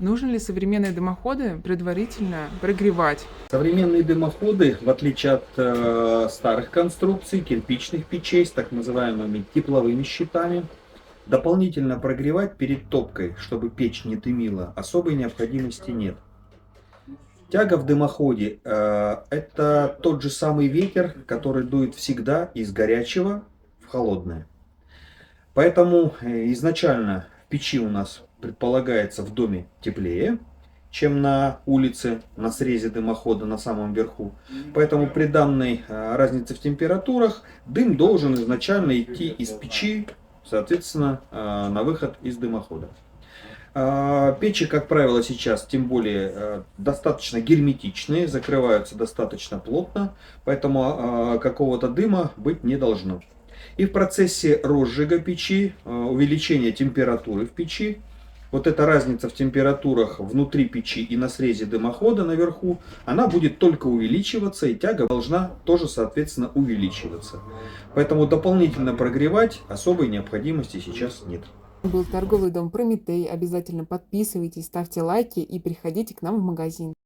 Нужно ли современные дымоходы предварительно прогревать? Современные дымоходы, в отличие от старых конструкций, кирпичных печей с так называемыми тепловыми щитами, дополнительно прогревать перед топкой, чтобы печь не дымила, особой необходимости нет. Тяга в дымоходе это тот же самый ветер, который дует всегда из горячего в холодное. Поэтому изначально в печи у нас предполагается в доме теплее, чем на улице, на срезе дымохода на самом верху. Поэтому при данной разнице в температурах дым должен изначально идти из печи, соответственно, на выход из дымохода. Печи, как правило, сейчас, тем более, достаточно герметичные, закрываются достаточно плотно, поэтому какого-то дыма быть не должно. И в процессе розжига печи, увеличения температуры в печи, вот эта разница в температурах внутри печи и на срезе дымохода наверху, она будет только увеличиваться, и тяга должна тоже, соответственно, увеличиваться. Поэтому дополнительно прогревать особой необходимости сейчас нет. Был торговый дом Прометей. Обязательно подписывайтесь, ставьте лайки и приходите к нам в магазин.